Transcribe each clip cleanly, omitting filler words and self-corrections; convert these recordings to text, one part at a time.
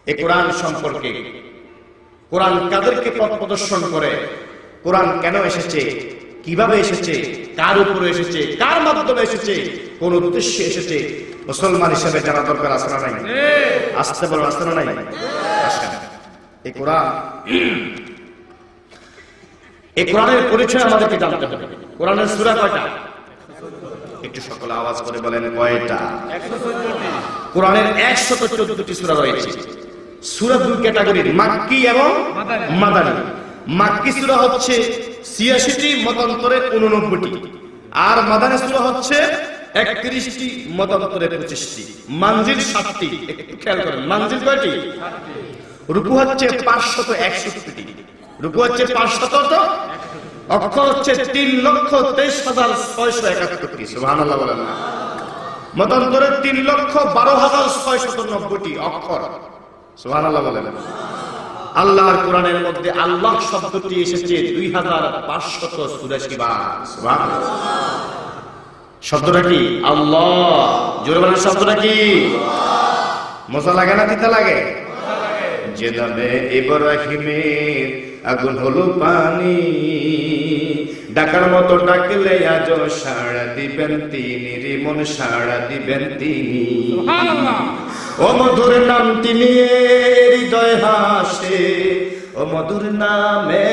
এই কোরআন সম্পর্কে, কোরআন কাদেরকে পথ প্রদর্শন করে, কোরআন কেন এসেছে, কিভাবে এসেছে, কার উপরে এসেছে, কার মাধ্যমে এসেছে, কোন উদ্দেশ্যে এসেছে, মুসলমান হিসেবে জানা দরকার আছে না নাই? আসতে বলো, আসতে না নাই? আসেন। এই কোরআনের পরিচয় আমাদেরকে জানতে হবে। কোরআনের সূরা কয়টা? একটু সকলে আওয়াজ করে বলেন কয়টা? 114টি। কোরআনের 114টি সূরা রয়েছে। সূরা দুই ক্যাটাগরির, মাক্কি এবং মাদানী। মাক্কি সূরা হচ্ছে 86টি, মতান্তরে 89টি, আর মাদানী সূরা হচ্ছে 31টি, মতান্তরে 25টি। মানজিল 7টি। একটু খেয়াল করেন, মানজিল কয়টি? 7টি। রুকু হচ্ছে 561টি। রুকু হচ্ছে 500, অক্ষর হচ্ছে 3,23,671টি। সুবহানাল্লাহ বলেন না? মতান্তরে 3,12,690টি অক্ষর। সুবহানাল্লাহ বলেন। আল্লাহর কোরআনের মধ্যে আল্লাহ শব্দটি এসেছে 2,584 বার। সুবহানাল্লাহ। শব্দটা কি? আল্লাহ। জোরে বলেন, শব্দটা কি? মজা লাগে না তিতা লাগে? যে নামে ইব্রাহিমের আগুন হলো পানি, ডাকার মতো ডাকলে আজ সাড়া দিবেন তিনি, রে মন সাড়া দিবেন তিনি। সুবহানাল্লাহ। ও মধুর নাম তিনি, হৃদয় হাসে, ও মধুর নামে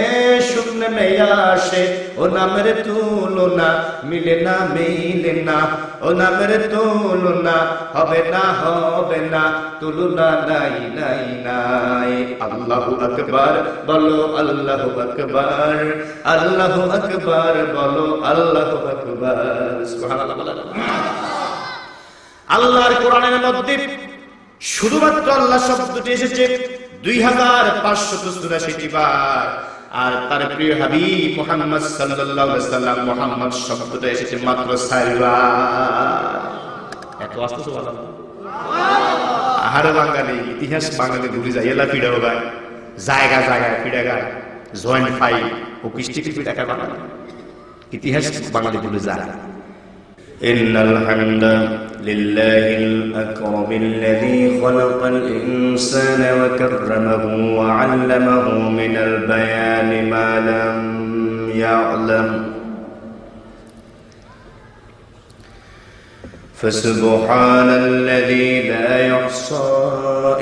শুনলে মেয়ে আসে, ও নামের তুলনা মিলে না, মিলে না, ও নামের তুলনা হবে না, হবে না, তুলনা নাই, নাই, নাই। আল্লাহু আকবার বলো, আল্লাহু আকবার, আল্লাহু আকবার বলো, আল্লাহু আকবার। সুবহানাল্লাহ বলেন। আল্লাহর কোরআনের মধ্যে শুধুমাত্র আল্লাহ শব্দটি এসেছে 2,584 বার, আর তার প্রিয় হাবিব মুহাম্মদ সাল্লাল্লাহু আলাইহি সাল্লাম মুহাম্মদ শব্দটা এসেছে মাত্র 4 বার। এত আস্তে সুবহানাল্লাহ। আহারে বাঙালি, ইতিহাস বাঙালি ভুলে যায়, এলা পিড়া হবে জায়গা জায়গায় পিড়া গায়, জয়েন্ট ফাইল ও কৃষ্টিকে পিড়া গায় বাঙালি, ইতিহাস বাঙালি ভুলে যায়। إن الحمد لله الأكرم الذي خلق الإنسان وكرمه وعلمه من البيان ما لم يعلم فسبحان الذي لا يحصى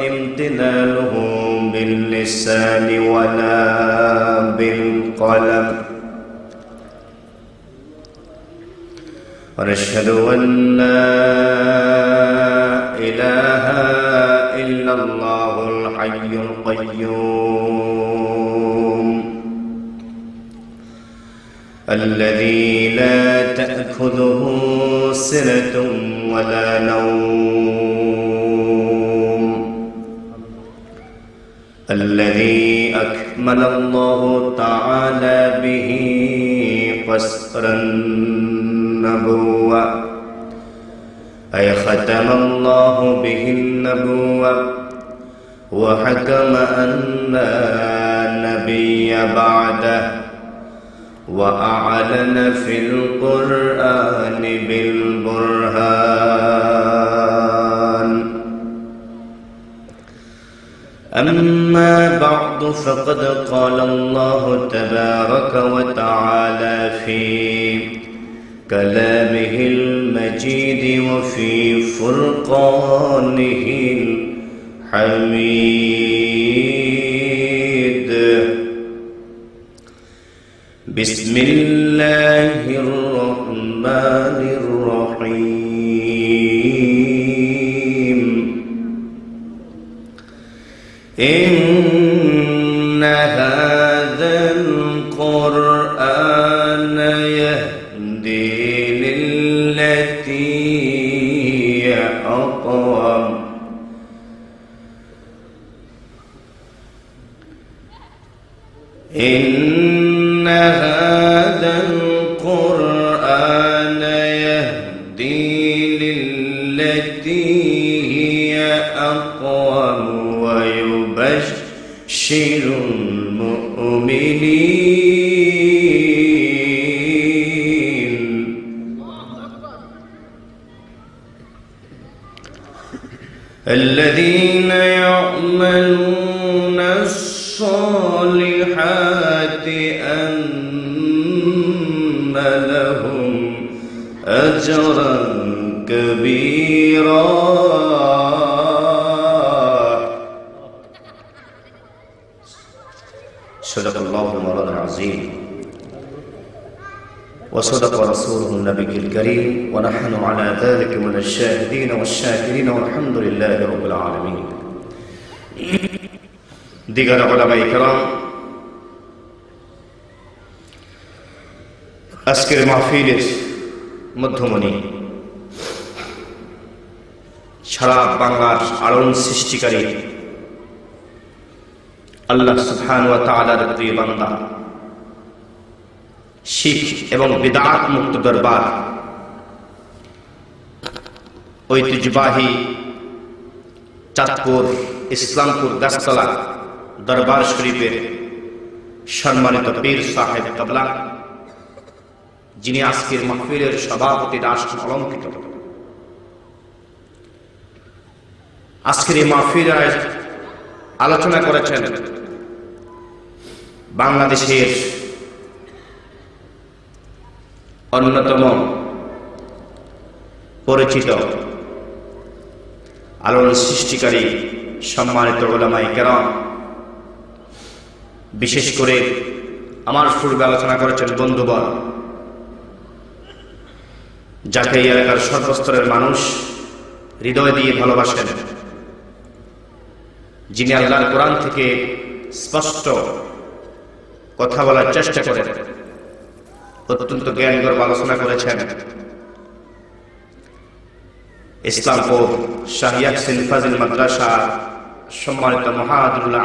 امتنانه باللسان ولا بالقلم ونشهد أن لا إله إلا الله الحي القيوم الذي لا تأخذه سنة ولا نوم الذي أكمل الله تعالى به قصر النبوة أي ختم الله به النبوة وحكم أن لا نبي بعده وأعلن في القرآن بالبرهان أما بعد فقد قال الله تبارك وتعالى في كلامه المجيد وفي فرقانه الحميد بسم الله الرحمن الرحيم إن هذا القرآن يهدي للتي هي أقوم إن هذا القرآن يهدي للتي هي أقوم ويبشر المؤمنين الذين يعلمون يعملون الصالحات أن لهم أجرا كبيرا صدق الله مولانا العظيم وصدق رسوله النبي الكريم ونحن على ذلك من الشاهدين والشاكرين والحمد لله رب العالمين দিগার উলামায়ে কেরাম আজকের মাহফিলের মধ্যমণি সারা বাংলার আলোড়ন সৃষ্টিকারী আল্লাহ সুবহানাহু ওয়া তাআলার প্রিয় বান্দা শিখ এবং বিদআত মুক্ত দরবার ঐতিহ্যবাহী চাঁদপুর ইসলামপুর গাছতলা দরবার শরীফের সম্মানিত পীর সাহেব কাবলা, যিনি আজকের মাহফিলের সভাপতি রাষ্ট্র অলঙ্কিত, আজকের এই মাহফিলে আলোচনা করেছেন বাংলাদেশের অন্যতম পরিচিত আলোড়ন সৃষ্টিকারী সম্মানিত উলামায়ে কেরাম, বিশেষ করে আমার পূর্বে আলোচনা করেছেন বন্ধুবর, যাকে এই এলাকার সর্বস্তরের মানুষ হৃদয় দিয়ে ভালোবাসেন, যিনি আল্লাহর কোরআন থেকে স্পষ্ট কথা বলার চেষ্টা করেন, অত্যন্ত জ্ঞানগর্ভ আলোচনা করেছেন ইসলামপুর শাহ ইয়াসিন ফাজিল মাদ্রাসা সম্মানিত মহাদুল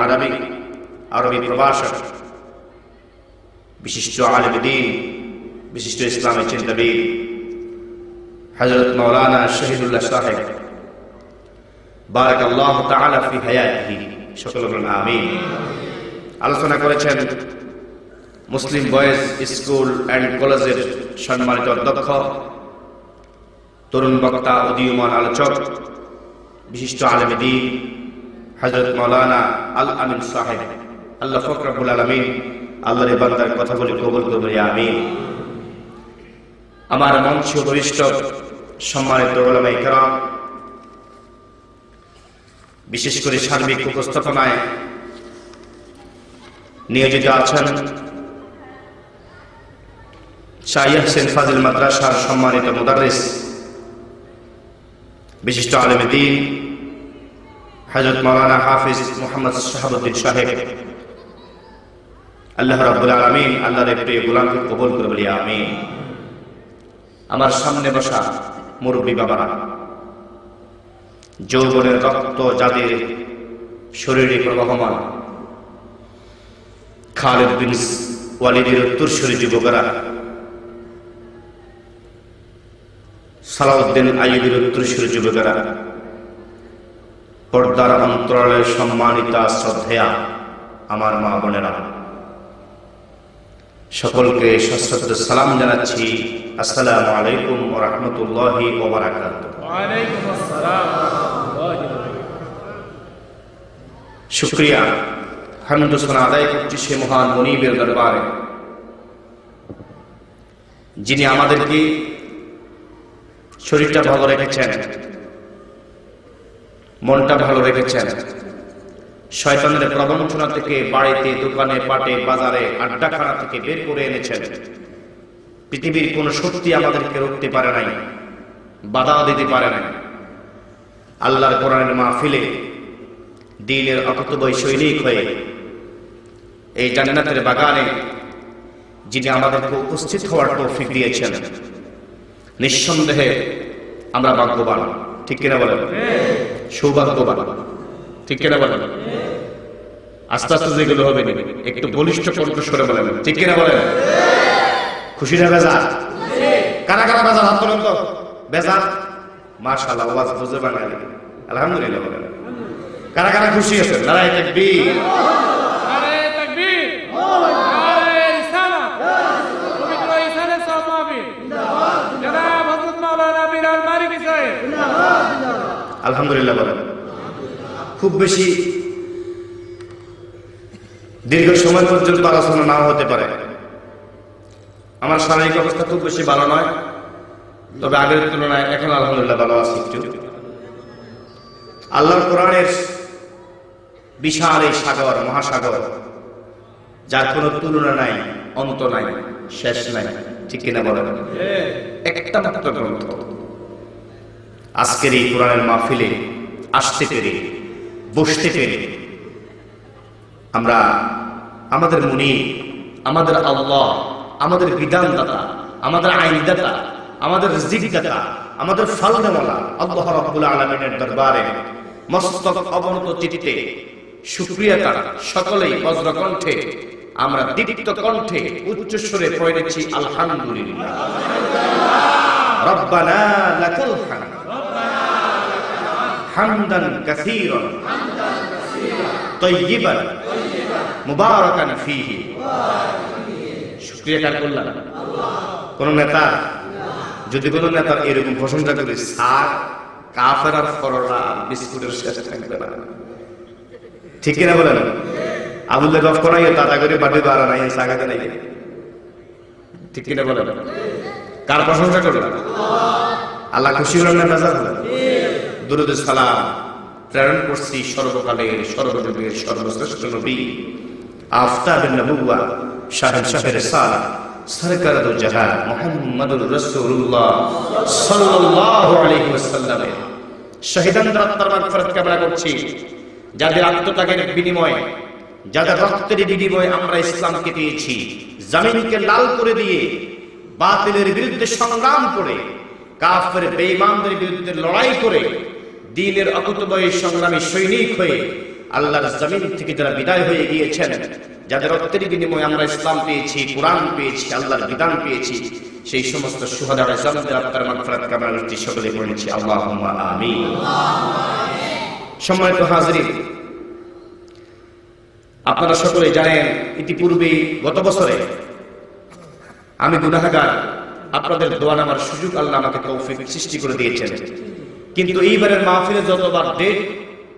আরবি প্রভাষক, বিশিষ্ট আলেম দ্বীন, বিশিষ্ট ইসলামী চিন্তাবিদ হযরত মাওলানা শহীদুল্লাহ সাহেব বারাকাল্লাহু তাআলা ফি হায়াতিহি, সকলে বলেন আমিন। আলোচনা করেছেন মুসলিম বয়েজ স্কুল অ্যান্ড কলেজের সম্মানিত অধ্যক্ষ, তরুণ বক্তা, উদীয়মান আলোচক, বিশিষ্ট আলেম দ্বীন হযরত মাওলানা আল আমিন সাহেব। আল্লাহ পাক রব্বুল আলামিন আল্লাহর বান্দার কথাগুলি কবুল করুন, আমিন। আমার মঞ্চ বরিষ্ঠ সম্মানিত উলামায়ে কেরাম, বিশেষ করে সার্বিক উপস্থাপনায় নিয়োজিত আছেন শাহ ইয়াসিন ফাজিল মাদ্রাসার সম্মানিত মুদাররিস, বিশিষ্ট আলেম দ্বীন হযরত মাওলানা হাফিজ মুহাম্মদ শাহাবুদ্দিন সাহেব। আল্লাহ রাব্বুল আলামিন আল্লাহর প্রিয় গোলামকে কবুল করে বলি আমিন। আমার সামনে বসা মুরব্বী বাবারা, যৌবনের রক্ত যাদের শরীরে প্রবাহমান, খালিদ বিন ওয়ালিদের উত্তরসূরি যুবকেরা, সালাউদ্দিন আইয়ুবের উত্তরসূরি যুবকেরা, পর্দার অন্তরালের সম্মানিতা শ্রদ্ধেয়া আমার মা বোনেরা, সকলকে সশ্রদ্ধ সালাম জানাচ্ছি। আসসালামু আলাইকুম ওয়া রাহমাতুল্লাহি ওয়া বারাকাতুহু। ওয়া আলাইকুম আসসালাম। শুকরিয়া, হামদ ও সানা আদায় করছি সে মহান মুনিবের দরবারে, যিনি আমাদেরকে শরীরটা ভালো রেখেছেন, মনটা ভালো রেখেছেন, শয়তানের প্রবঞ্চনা থেকে বাড়িতে, দোকানে, পাটে, বাজারে, আড্ডাখানা থেকে বের করে এনেছেন। পৃথিবীর কোন শক্তি আমাদেরকে রুখতে পারে নাই, বাধা দিতে পারে নাই। আল্লাহর কোরআনের মাহফিলে দ্বীনের অকুতোভয় সৈনিক হয়ে এই জান্নাতের বাগানে যিনি আমাদেরকে উপস্থিত হওয়ার তৌফিক দিয়েছেন, নিঃসন্দেহে আমরা ভাগ্যবান। ঠিক কিনা বলেন? সৌভাগ্যবান। ঠিক কিনা বলেন? আস্তে আস্তে যেগুলো হবে একটু বলিষ্ঠ কণ্ঠস্বরে বলেন, ঠিক কিনা বলেন? খুশি না বেজার? কারা কারা বেজার হাত তোলেন তো। বেজার? মাশাআল্লাহ, আওয়াজ বুঝে বাঙালি, আলহামদুলিল্লাহ বলেন। কারা কারা খুশি আছেন? নারায়ে তাকবীর, নারায়ে তাকবীর, নারায়ে রিসালাত, পবিত্র ইসানের সাহাবী জিন্দাবাদ, জনাব হযরত মাওলানা বিলাল মারিকি সাহেব জিন্দাবাদ, জিন্দাবাদ। আলহামদুলিল্লাহ বলেন। খুব বেশি দীর্ঘ সময় পর্যন্ত আলোচনা নাও হতে পারে। আমার শারীরিক অবস্থা খুব বেশি ভালো নয়, তবে আগের তুলনায় এখন আলহামদুলিল্লাহ ভালো আছি একটু। আল্লাহর কোরআনের বিশাল এই সাগর, মহাসাগর, যার কোনো তুলনা নাই, অন্ত নাই, শেষ নাই, ঠিক কিনা বলেন? একটা মাত্র গ্রন্থ। আজকের এই কোরআনের মাহফিলে আসতে পেরে, বসতে পেরে আমরা আমাদের মুনির, আমাদের আল্লাহ, আমাদের বিধানদাতা, আমাদের আইনদাতা, আমাদের রিজিকদাতা, আমাদের ফলদাওয়ালা আল্লাহ রাব্বুল আলামিনের দরবারে মস্তক অবনত চিত্তে শুকরিয়া তারা সকলেই বজ্রকণ্ঠে, আমরা দীপ্ত কণ্ঠে উচ্চ সুরে পড়ে নিচ্ছি আলহামদুলিল্লাহ। রব্বানা লাকাল হামদ হামদান কাসীরান তাইয়িবান মুবারাকান ফীহি। শুকরিয়া কার করলাম? কোন নেতা, যদি কোন নেতা এরকম প্রশংসা করে, সার কাফের আর ফররা বিস্কুটের শেষ থাকবে না, ঠিক কিনা বলেন? আবুল্লাহ গফ করাই দাদা করে বাড়ি বাড়া নাই, সাগাতে নাই, ঠিক কিনা বলেন? কার প্রশংসা করলাম? আল্লাহ খুশি হলেন না বেজার হলেন? দুরূদ সালাম প্রেরণ করছি সর্বকালের সর্বযুগের সর্বশ্রেষ্ঠ নবী, আফতাবের নবুওয়া, শাহের রিসালাত, সরকার দু জাহান মুহাম্মদুর রাসূলুল্লাহ সাল্লাল্লাহু আলাইহি ওয়াসাল্লামের শহীদানদের আত্মার মাগফিরাত কামনা করছি, যাদের আত্মত্যাগের বিনিময়ে, যাদের রক্তের বিনিময়ে আমরা ইসলামকে পেয়েছি। জমিনকে লাল করে দিয়ে বাতিলের বিরুদ্ধে সংগ্রাম করে, কাফের বেঈমানদের বিরুদ্ধে লড়াই করে, দ্বীনের অকুতোভয় সংগ্রামী সৈনিক হয়ে আল্লাহর জমিন থেকে যারা বিদায় হয়ে গিয়েছেন, যাদের রক্তের বিনিময়ে আমরা ইসলাম পেয়েছি, কোরআন পেয়েছি, আল্লাহর বিধান পেয়েছি, সেই সমস্ত শুহাদা ইসলামদের আত্মার মাগফিরাত কামনা করছি, সকলে পড়েছি আল্লাহুম্মা আমিন। সম্মানিত হাজিরিন, আপনারা সকলেই জানেন ইতিপূর্বে গত বছরে আমি গুনাহগার, আপনাদের দোয়া নেওয়ার সুযোগ আল্লাহ আমাকে তৌফিক সৃষ্টি করে দিয়েছেন। কিন্তু এইবারের মাহফিলে যতবার ডেট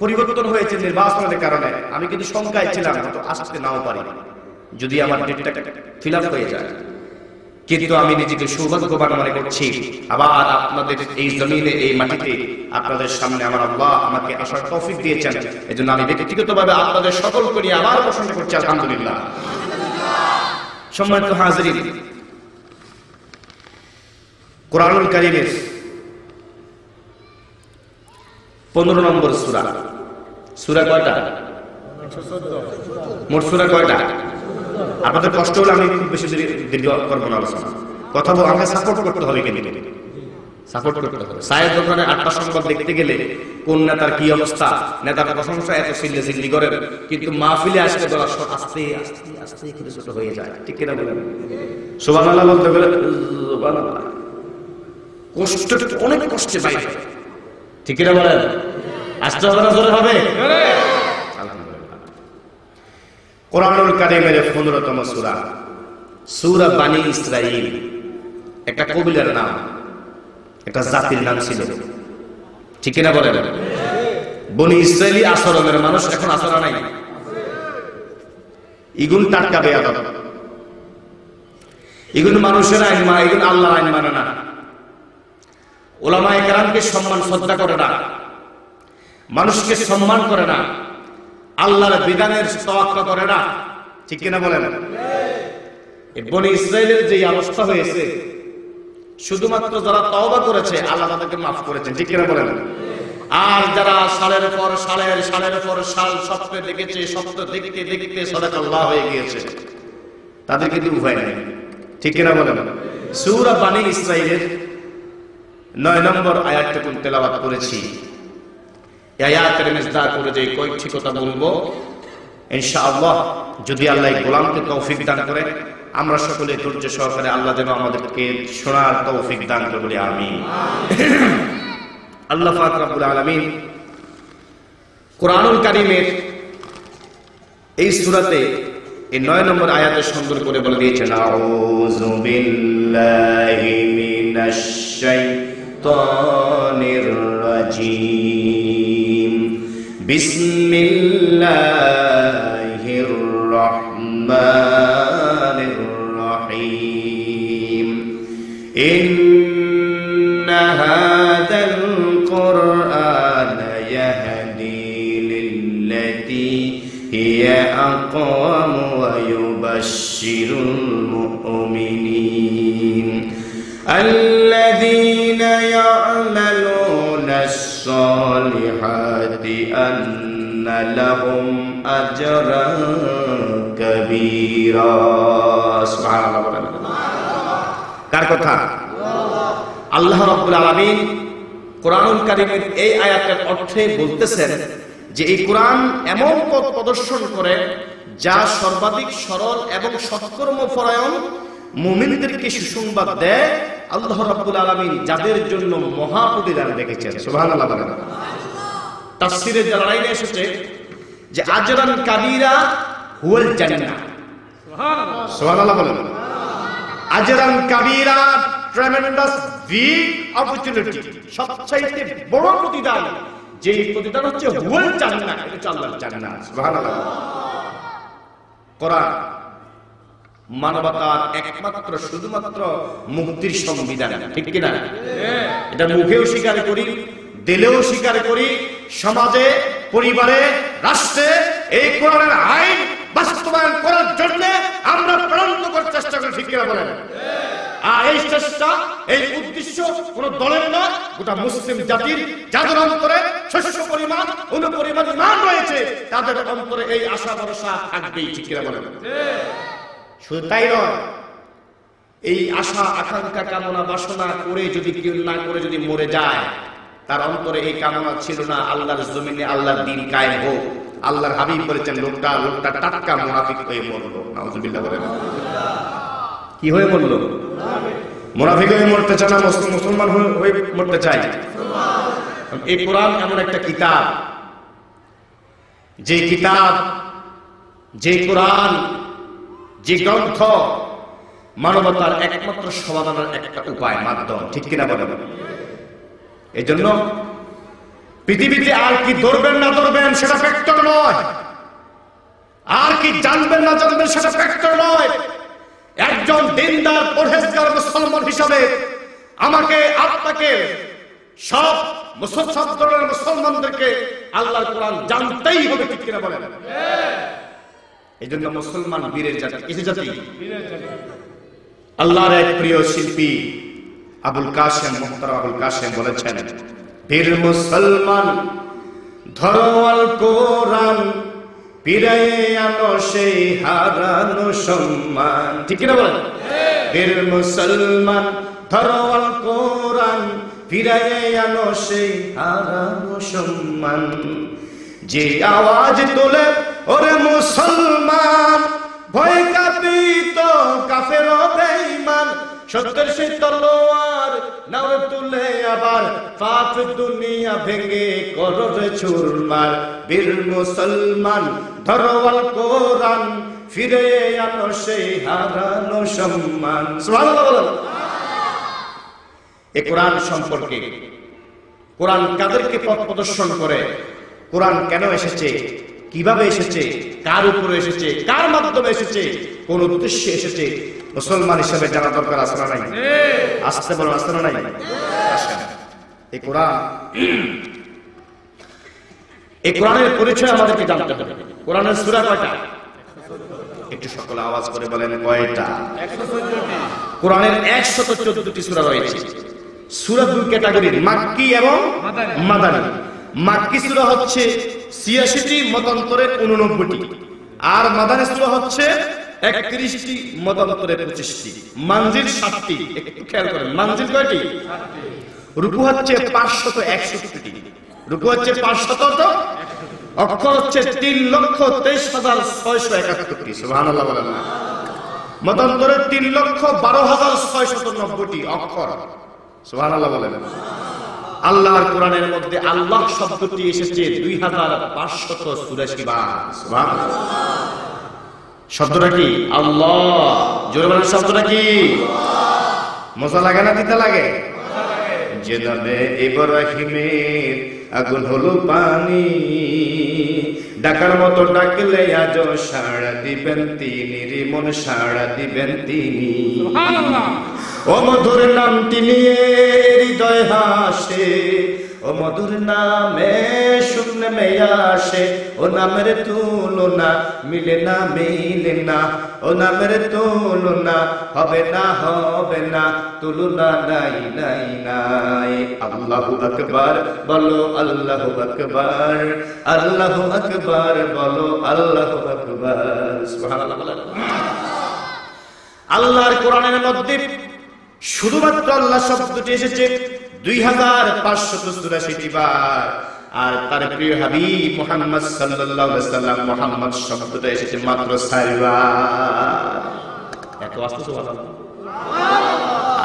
পরিবর্তন হয়েছে নির্বাচনের কারণে, আমি কিন্তু শঙ্কায় ছিলাম হয়তো আসতে নাও পারি যদি আমার ডেটটা ফিল আপ হয়ে যায়। কিন্তু আমি নিজেকে সৌভাগ্যবান মনে করছি, আবার আপনাদের এই জমিনে, এই মাটিতে আপনাদের সামনে আমার আল্লাহ আমাকে আসার তৌফিক দিয়েছেন। এজন্য আমি ব্যক্তিগতভাবে আপনাদের সকলকে নিয়ে আবার প্রশংসা করছি আলহামদুলিল্লাহ। সম্মানিত হাজিরিন, কোরআনুল কারীমের 15 নম্বর সূরা। সূরা কয়টা? মোট সূরা কয়টা? আপনাদের কষ্ট হলে আমি খুব বেশি দীর্ঘ করবো না আলোচনা, কথা বলবো। আমাকে সাপোর্ট করতে হবে, কিন্তু সাপোর্ট করতে হবে। চায়ের দোকানে 8টা সংবাদ দেখতে গেলে কোন নেতার কি অবস্থা, নেতার প্রশংসা এত চিল্লে চিল্লি করেন, কিন্তু মাহফিলে আসলে বলা আস্তে আস্তে আস্তে করে ছোট হয়ে যায়, ঠিক কিনা বলেন? সুবহানাল্লাহ বলতে গেলে সুবহানাল্লাহ, কষ্ট অনেক কষ্টে বাইরে, ঠিক কিনা বলেন? আসতে হবে না জোরে হবে? আলহামদুলিল্লাহ। কোরআনুল কারীমের 15তম সূরা, সূরা বানী ইসরাঈল। একটা কবিলার নাম, একটা জাতির নাম ছিল, ঠিক কিনা বলেন? বনী ইসরাঈলী আচরণের মানুষ এখন আচরণ নাই, ইগুন টাটকা বেয়াদব, ইগুন মানুষের আইন মানে, ইগুন আল্লাহর আইন মানে না, উলামায়ে কেরামকে সম্মান শ্রদ্ধা করে না, মানুষকে সম্মান করে না, আল্লাহর বিধানের তোয়াক্কা করে না, ঠিক কিনা বলেন? এই বনী ইসরাঈলের যে অবস্থা হয়েছে, শুধুমাত্র যারা তওবা করেছে আল্লাহ তাদেরকে মাফ করেছেন, ঠিক কিনা বলেন? আর যারা সালের পর সাল স্বপ্ন দেখেছে, স্বপ্ন দেখতে দেখতে সাদাকাল্লাহ হয়ে গিয়েছে, তাদের কিন্তু উপায় নাই, ঠিক কিনা বলেন? সূরা বানী ইসরাঈলের 9 নম্বর আয়াতটুকু তেলাওয়াত করেছি। এই আয়াতের মিজদা করে যে কয়েকটি কথা বলবো ইনশাআল্লাহ, যদি আল্লাহ গোলামকে তৌফিক দান করে, আমরা সকলে ধৈর্য সহকারে আল্লাহ যেন আমাদেরকে শোনার তৌফিক দান করে বলি আমিন। আল্লাহ পাক রব্বুল আলামিন কোরআনুল কারীমের এই সূরাতে এই 9 নম্বর আয়াতে সুন্দর করে বলে দিয়েছেন, আউযু বিল্লাহি মিনাশ শাইতানির রাজীম, বিসমিল্লাহির রাহমানির التي هي أقوم ويبشر المؤمنين الذين يعملون الصالحات أن لهم أجرا كبيرا سبحان الله কার কথা আল্লাহ রাব্বুল আলামিন কোরআনুল কারীমের এই আয়াতের অর্থে বলতেছেন যে এই কোরআন এমন পথ প্রদর্শন করে যা সর্বাধিক সরল এবং সৎকর্মপরায়ণ মুমিনদেরকে সুসংবাদ দেয়। আল্লাহ রাব্বুল আলামিন যাদের জন্য মহা প্রতিদান রেখেছেন সুবহানাল্লাহ বলেন। তাফসীরে জালালাইনে এসেছে যে আজরান কাবীরা হুয়াল জান্নাহ সুবহানাল্লাহ বলেন। আজরান কাবীরা ট্রেমেন্ডাস বিগ অপরচুনিটি, সবচাইতে বড় প্রতিদান, যে প্রতিদান হচ্ছে হুয়াল জান্নাহ, এটা হচ্ছে আল্লাহর জান্নাত সুবহানাল্লাহ। কোরআন মানবতার একমাত্র শুধুমাত্র মুক্তির সংবিধান, ঠিক কি না? এটা মুখেও স্বীকার করি, দিলেও স্বীকার করি, সমাজে, পরিবারে, রাষ্ট্রে এই কোরআনের আইন বাস্তবায়ন করার জন্য আমরা প্রাণান্তকর চেষ্টা করি, ঠিক কিনা বলেন? আর এই চেষ্টা, এই উদ্দেশ্য কোন দলের না, গোটা মুসলিম জাতির, যাদের অন্তরে শস্য পরিমাণ অনুপরিমাণ ঈমান রয়েছে, তাদের অন্তরে এই আশা ভরসা থাকবেই, ঠিক কিনা বলেন? শুধু তাই নয়, এই আশা আকাঙ্ক্ষা কামনা বাসনা করে যদি কেউ না করে যদি মরে যায়, তার অন্তরে এই কামনা ছিল না আল্লাহর জমিনে আল্লাহর দ্বীন কায়েম হোক। আল্লাহর হাবিব বলেছেন লোকটা টাটকা মুনাফিক হয়ে মরল। নাউযুবিল্লাহ বলেন। কি হয়ে মরল? মুনাফিক হয়ে মরতে চায় না, মুসলমান হয়ে মরতে চায়। এই কোরআন এমন একটা কিতাব, যে কিতাব, যে কোরআন, যে গ্রন্থ মানবতার একমাত্র সমাধানের একটা উপায়, মাধ্যম, ঠিক কিনা বলেন? এই জন্য পৃথিবীতে আর কি ধরবেন না ধরবেন সেটা ফ্যাক্টর নয়, আর কি জানবেন না জানবেন সেটা ফ্যাক্টর নয়। একজন দিনদার পরহেজগার মুসলমান হিসাবে আমাকে, আপনাকে, সব ধরনের মুসলমানদেরকে আল্লাহর কোরআন জানতেই হবে, ঠিক কিনা বলেন? এই জন্য মুসলমান বীরের জাতি, কিসের জাতি? আল্লাহর এক প্রিয় শিল্পী আবুল কাসেম, মুহতারাম আবুল কাসেম বলেছেন, বীর মুসলমান ধরো আল কোরআন, ফিরায়ে আনো সেই হারানো সম্মান, ঠিক কিনা বলেন? বীর মুসলমান ধরো আল কোরআন, ফিরায়ে আনো সেই হারানো সম্মান। যে আওয়াজ তোলে ওরে মুসলমান, ভয় কাঁপিত কাফের ও বেঈমান, সত্যের সেই তলোয়ার নাও তুলে আবার পাপ দুনিয়া ভেঙে করো রে চুরমার। বীর মুসলমান ধরো আল কোরআন, ফিরে আনো সেই হারানো সম্মান। সুবহানাল্লাহ বলেন। এই কোরআন সম্পর্কে, কোরআন কাদেরকে পথ প্রদর্শন করে, কোরআন কেন এসেছে, কিভাবে এসেছে, কার উপরে এসেছে, কার মাধ্যমে এসেছে, কোন উদ্দেশ্যে এসেছে, মুসলমান হিসেবে জানা দরকার আছে না নাই? আসতে বলো, আসতে না নাই? এই কোরআন, এই কোরআনের পরিচয় আমাদেরকে জানতে হবে। কোরআনের সূরা কয়টা? একটু সকলে আওয়াজ করে বলেন, কয়টা? 114টি। কোরআনের 114টি সূরা রয়েছে। সূরা দুই ক্যাটাগরির, মাক্কি এবং মাদানী। মাক্কি সূরা হচ্ছে 86টি, মতান্তরে 89টি, আর মাদানী সূরা হচ্ছে 31টি, মতান্তরে 25টি। মানজিল 7টি। একটু খেয়াল করেন, মানজিল কয়টি? 7টি। রুকু হচ্ছে 561টি। রুকু হচ্ছে 500, অক্ষর হচ্ছে 3,23,671টি। সুবহানাল্লাহ বলেন না? মতান্তরে 3,12,690টি অক্ষর। সুবহানাল্লাহ বলেন। আল্লাহর কোরআনের মধ্যে আল্লাহ শব্দটি এসেছে 2,584 বার। সুবহানাল্লাহ। শব্দটা কি? আল্লাহ। জোরে বলেন, শব্দটা কি? মজা লাগে না তিতা লাগে? যে নামে ইব্রাহিমের আগুন হলো পানি, ডাকার মতো ডাকলে আজ সাড়া দিবেন তিনি, রে মন সাড়া দিবেন তিনি। ও মধুর নামটি নিয়ে হৃদয় হাসে, ও মধুর নামে শুকনে মেয়া আসে, ও নামের তুলনা মিলে না মিলে না, ও নামের তুলনা হবে না হবে না, তুলনা নাই নাই নাই। আল্লাহু আকবার বলো আল্লাহু আকবার, আল্লাহু আকবার বলো আল্লাহু আকবার। সুবহানাল্লাহ বলেন। আল্লাহর কোরআনের মধ্যে শুধুমাত্র আল্লাহ শব্দটি এসেছে 2584 বার, আর তার প্রিয় হাবিব মুহাম্মদ সাল্লাল্লাহু আলাইহি সাল্লাম মুহাম্মদ শব্দটা এসেছে মাত্র 4 বার। এত আস্তে সুবহানাল্লাহ।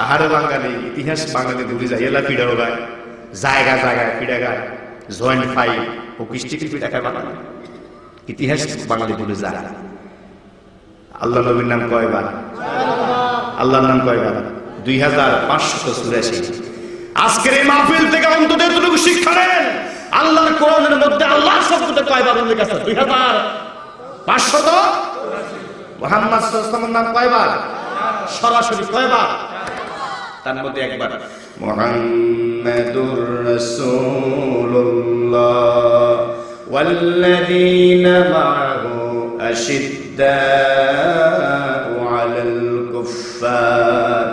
আহারে বাঙালি, ইতিহাস বাঙালি ভুলে যায়, এলা পিড়াও গায়, জায়গা জায়গায় পিড়া গায়, জয়েন্ট ফাইল হুকিস্টিকি পিড়া খায় বাঙালি, ইতিহাস বাঙালি ভুলে যায়। আল্লাহ নবীর নাম কয়বার? আল্লাহর নাম কয়বার? 2584। আজকের এই মাহফিল থেকে অন্তত এতটুকু শিক্ষা নেন, আল্লাহর কোরআনের মধ্যে আল্লাহ শব্দটা কয়বার উল্লেখ আছে? 2584। মুহাম্মদ সাল্লাল্লাহু আলাইহি ওয়াসাল্লামের নাম কয়বার? সরাসরি কয়বার? তার মধ্যে একবার মুহাম্মাদুর রাসূলুল্লাহ ওয়াল্লাযীনা মা'আহু আশিদ্দাউ আলাল কুফফার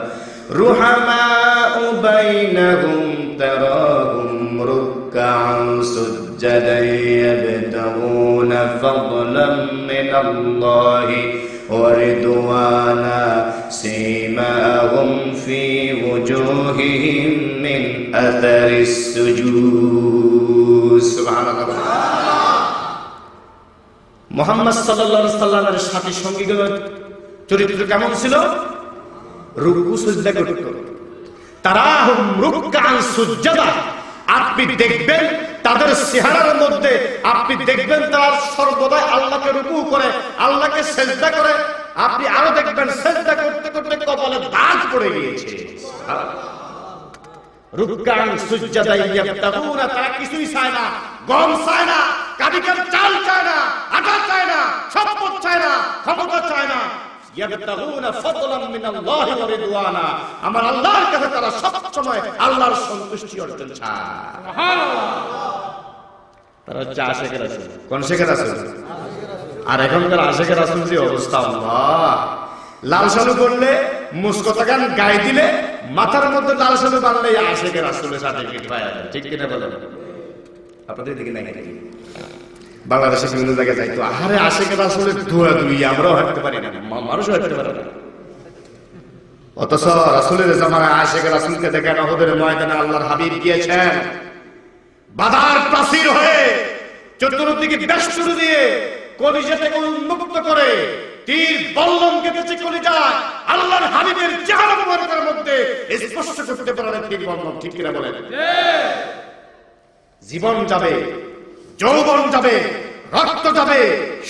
রুহামাউ বাইনাহুম তারাহুম রুকআন সুজ্জাদান ইয়াবতাগুনা ফাদলাম মিনাল্লাহি وَرِضْوَانًا سِيمَاهُمْ فِي وُجُوهِهِمْ مِنْ أَثَرِ السُّجُودِ سبحان الله। মুহাম্মদ সাল্লাল্লাহু আলাইহি সাল্লামের সাথী সঙ্গীদের চরিত্র কেমন ছিল? রুকু সিজদা করত। তারাহুম রুকআন সুজ্জাদা, আপনি দেখবেন তাদের চেহারার মধ্যে, আপনি দেখবেন তারা সর্বদাই আল্লাহকে রুকু করে, আল্লাহকে সিজদা করে। আপনি আরো দেখবেন সিজদা করতে করতে কপালে দাগ পড়ে গিয়েছে। রুকআন সুজ্জাদা ইয়াবতাগুনা, তারা কিছুই চায় না, গম চায় না, কাদিকার চাল চায় না, আটা চায় না, সম্পদ চায় না, ক্ষমতা চায় না। ইয়াবতাগুনা ফাদলাম মিনাল্লাহি ওয়া রিদওয়ানা, আমার আল্লাহর কাছে তারা সব সময় আল্লাহর সন্তুষ্টি অর্জন চায়। সুবহানাল্লাহ। তারা হচ্ছে আশিকের রাসূল। কোন শেখের রাসূল? আর এখনকার আশিকের রাসূল যে অবস্থা, আল্লাহ, লাল শালু করলে, মুস্কতা গান গায়ে দিলে, মাথার মধ্যে লাল শালু বাঁধলে আশিকের রাসূলের সার্টিফিকেট পায়। ঠিক কিনা বলেন? আপনাদের দিকে নাই নাকি? বাংলাদেশে বিভিন্ন জায়গায় যাইতো, আহারে আশিকের রাসূলের দৌড়াদৌড়ি আমরাও হাঁটতে পারি না, মানুষও হাঁটতে পারে না। অথচ রাসূলের জামানায় আশিকের রাসূলকে দেখে উহুদের ময়দানে আল্লাহর হাবিব গিয়েছেন, বাধার প্রাচীর হয়ে চতুর্দিকে বেষ্টন দিয়ে কলিজাটাকে উন্মুক্ত করে তীর বল্লম কেটেছে কলিজায়, আল্লাহর হাবিবের চেহারা মুবারকের মধ্যে স্পর্শ করতে পারে তীর বল্লম। ঠিক কিনা বলেন? জীবন যাবে, যৌবন যাবে, রক্ত যাবে,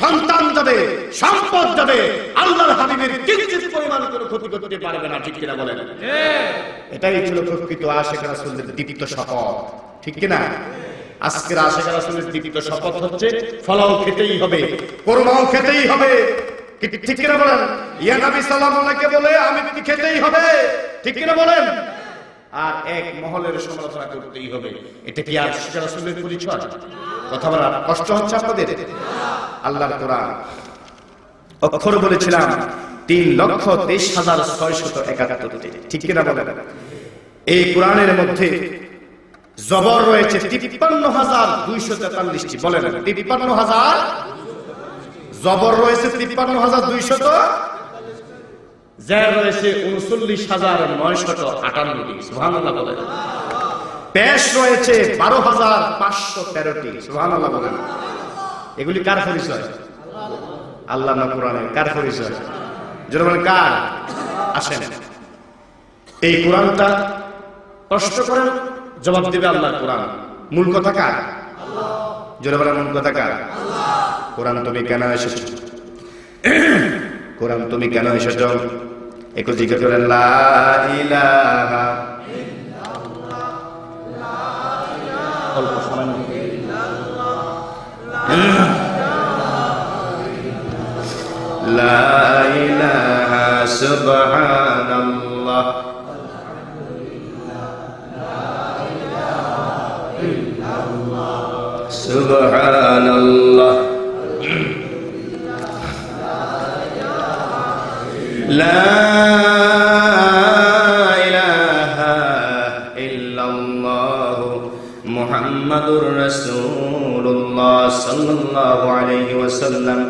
সন্তান যাবে, সম্পদ যাবে, আল্লাহর হাবিবের কিঞ্চিত পরিমাণ কোনো ক্ষতি করতে পারবে না। ঠিক কিনা বলেন? এটাই ছিল প্রকৃত আশিক রাসূলের দীপ্ত শপথ। ঠিক কিনা? আজকের আশিক রাসূলের দীপ্ত শপথ হচ্ছে ফলাও খেতেই হবে, কোরমাও খেতেই হবে। ঠিক কিনা বলেন? ইয়া নবী সাল্লাল্লাহু আলাইহি বলে আমি খেতেই হবে। ঠিক কিনা বলেন? আর এক মহলের সমালোচনা করতেই হবে। এটা কি আশিক রাসূলের পরিচয়? কথা বলা কষ্ট হচ্ছে আপনাদের? আল্লাহর কোরআন অক্ষর বলেছিলাম 3,23,671। ঠিক কিনা বলেন? এই কোরআনের মধ্যে জবর রয়েছে 53,243টি। বলেন 53,000। জবর রয়েছে 53,200, জের রয়েছে 39,958টি। সুবহানাল্লাহ বলেন। পেশ রয়েছে 12,513টি। সুবহানাল্লাহ বলেন। এগুলি কার পরিচয়? আল্লাহ না কোরআনের? কার পরিচয়? যারা বলেন কার? আসেন, এই কোরআনটা কষ্ট করেন, জবাব দিবে আল্লাহর কোরআন। মূল কথা কার? আল্লাহ। যারা বলেন মূল কথা কার? আল্লাহ। কোরআন তুমি কেন এসেছো? কোরআন তুমি কেন এসেছো? একটু জিজ্ঞেস করেন, লা ইলাহা ইল্লাল্লাহ, লা ইলাহা অল্প সময় লা ইলাহা সুবহানাল্লাহ সুবহানাল্লাহ লা ইলাহা ইল্লাল্লাহ মুহাম্মাদুর রাসূলুল্লাহ সাল্লাল্লাহু আলাইহি ওয়াসাল্লাম।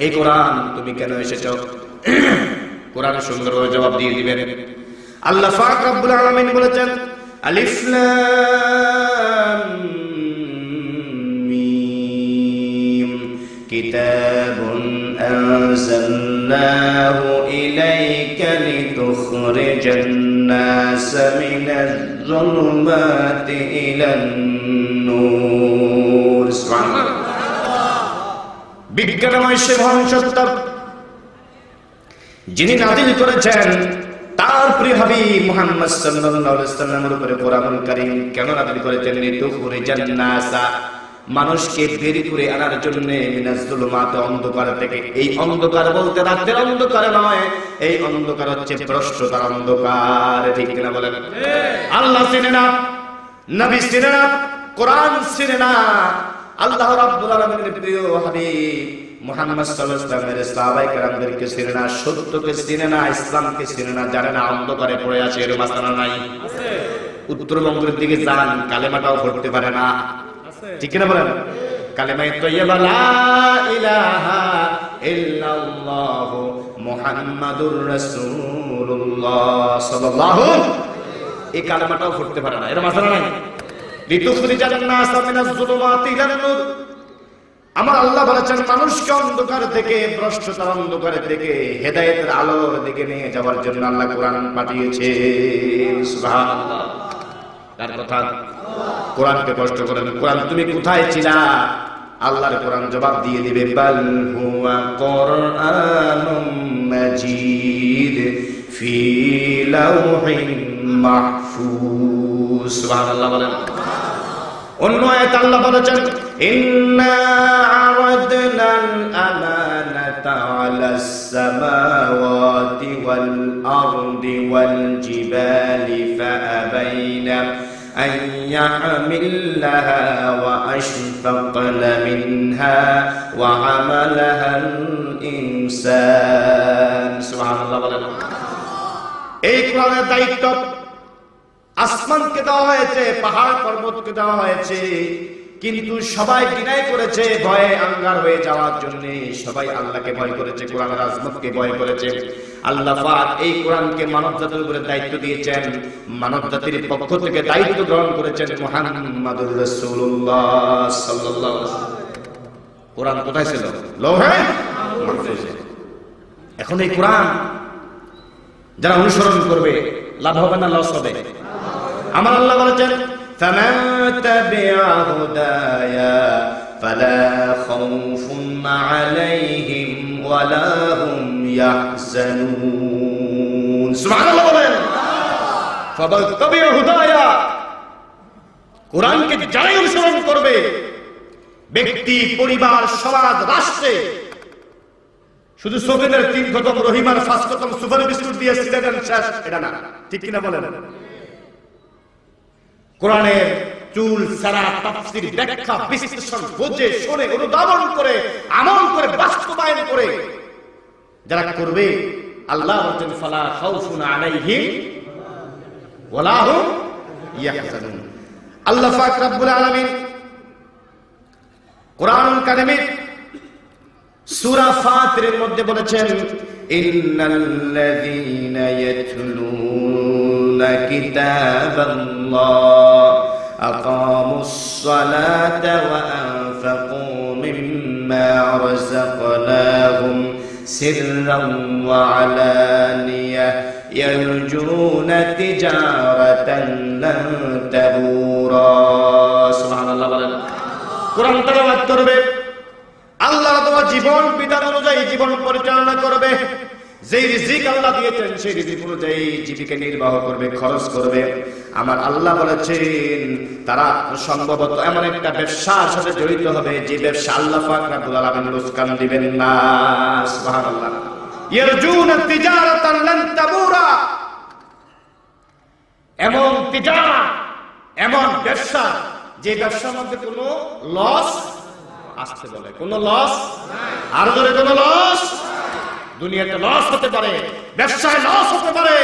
এই কোরআন তুমি কেন এসেছো? কোরআন সুন্দরভাবে জবাব দিয়ে দিবেন। আল্লাহ পাক রব্বুল আলামিন বলেছেন আলিফ লাম মিম কিতাবুন আনজালনাহু ইলাইকা লিতুখরিজান নাস মিনাজ যুলুমাতি ইলান নূর। সুবহানাল্লাহ। বিজ্ঞানময় সে মহান সত্য যিনি নাযিল করেছেন তার প্রিয় হাবিব মুহাম্মদ সাল্লাল্লাহু আলাইহি ওয়াসাল্লামের উপরে কোরআনুল কারীম কেন নাযিল করেছেন? লিতুখরিজান নাসা, মানুষকে বের করে আনার জন্য মিনাজ যুলুমাত, অন্ধকার থেকে। এই অন্ধকার বলতে রাতের অন্ধকার নয়, এই অন্ধকার হচ্ছে ভ্রষ্টতার অন্ধকার। ঠিক কিনা বলেন? আল্লাহ চিনে না, নবী চিনে না, কোরআন চিনে না, আল্লাহ রাব্বুল আলামিনের প্রিয় হাবিব মুহাম্মদ সাল্লাল্লাহু আলাইহি ওয়াসাল্লামের সাহাবায়ে কেরামদেরকে চিনে না, সত্যকে চিনে না, ইসলামকে চিনে না, জানে না, অন্ধকারে পড়ে আছে। এর মাসালা নাই আছে? উত্তরবঙ্গের দিকে যান, কালেমাটাও পড়তে পারে না। ঠিক কিনা বলেন? কালেমায়ে তাইয়্যিবা লা ইলাহা ইল্লাল্লাহ মুহাম্মাদুর রাসূলুল্লাহ সাল্লাল্লাহু, এই কালেমাটাও পড়তে পারে না। এর মাসালা নাই? লিতুখরিজান নাস মিনাজ যুলুমাতি ইলান নূর। আমার আল্লাহ বলেছেন মানুষকে অন্ধকার থেকে, ভ্রষ্টতার অন্ধকার থেকে হেদায়েতের আলোর দিকে নিয়ে যাওয়ার জন্য আল্লাহ কোরআন পাঠিয়েছে। সুবহানাল্লাহ। কার কথা? কোরআনকে কষ্ট করেন। কোরআন তুমি কোথায় ছিলা? আল্লাহর কোরআন জবাব দিয়ে দিবে বাল হুয়া কুরআনুম মাজিদ ফি লাওহিন মাহফুজ। সুবহানাল্লাহ বলেন। অন্য আয়াত আল্লাহ বলেছেন ইন্না আরাদনাল আমানাতা আলাস সামাওয়াতি ওয়াল আরদি ওয়াল জিবালি ফাআবাইনা আন ইয়াহমিলাহা ওয়া আশফাকনা মিনহা ওয়া হামালাহাল ইনসান। সুবহানাল্লাহ বলেন। এই কোরআনের দায়িত্ব আসমানকে দেওয়া হয়েছে, পাহাড় পর্বতকে দেওয়া হয়েছে, কিন্তু সবাই ডিনাই করেছে ভয়ে আঙ্গার হয়ে যাওয়ার জন্য। সবাই আল্লাহকে ভয় করেছে, কোরআনের আজমতকে ভয় করেছে। আল্লাহ পাক এই কোরআনকে মানব জাতির উপরে দায়িত্ব দিয়েছেন, মানব জাতির পক্ষ থেকে দায়িত্ব গ্রহণ করেছেন মুহাম্মাদুর রাসূলুল্লাহ সাল্লাল্লাহু আলাইহি ওয়াসাল্লাম। কোরআন কোথায় ছিল? লৌহে মাহফুজে। এখন এই কোরআন যারা অনুসরণ করবে লাভ হবে না লস হবে? আমার আল্লাহ বলেছেন ফামান তাবিআ হুদায়া ফালা খাউফুন আলাইহিম ওয়ালা হুম ইয়াহজানুন। সুবহানাল্লাহ বলেন। ফামান তাবিআ হুদায়া, কোরআনকে যারা অনুসরণ করবে, ব্যক্তি, পরিবার, সমাজ, রাষ্ট্রে, শুধু সোভিয়েতের 3 খতম, রহিমার 5 খতম, সুপার বিস্কুট দিয়ে সিলেটের শেষ, এটা না। ঠিক কিনা বলেন? কোরআনের চুল সারা তাফসীর, ব্যাখ্যা, বিশ্লেষণ বুঝে শুনে অনুধাবন করে আমল করে বাস্তবায়ন করে যারা করবে, আল্লাহ বলেন ফালা খাউফুন আলাইহিম ওয়ালা হুম ইয়াহজানুন। আল্লাহ পাক রব্বুল আলামিন কোরআনুল কারীমে সূরা ফাতিরের মধ্যে বলেছেন ইন্নাল্লাযীনা ইয়াতলুনা কিতাবাল্লাহ আকামুস সালাতা ওয়া আনফাকু মিম্মা রাযাকনাহুম সিররান ওয়া আলানিয়া ইয়ারজুনা তিজারাতান লান তাবুরা। সুবহানাল্লাহ বলেন। কোরআন তেলাওয়াত করবে, আল্লাহ তোমার জীবন বিধান অনুযায়ী জীবন পরিচালনা করবে, যেই রিজিক আল্লাহ দিয়েছেন সেই রিজিক অনুযায়ী জীবিকা নির্বাহ করবে, খরচ করবে। আমার আল্লাহ বলেছেন তারা সম্ভবত এমন একটা ব্যবসার সাথে জড়িত হবে যে ব্যবসা আল্লাহ পাক রব্বুল আলামিন লোকসান দিবেন না। সুবহানাল্লাহ। ইয়ারজুনা তিজারাতান লান তাবুরা, এমন তিজারা, এমন ব্যবসা যে ব্যবসার মধ্যে কোনো লস আসতে বলে, কোনো লস, আরো ধরে কোনো লস। দুনিয়াতে লস হতে পারে, ব্যবসায় লস হতে পারে,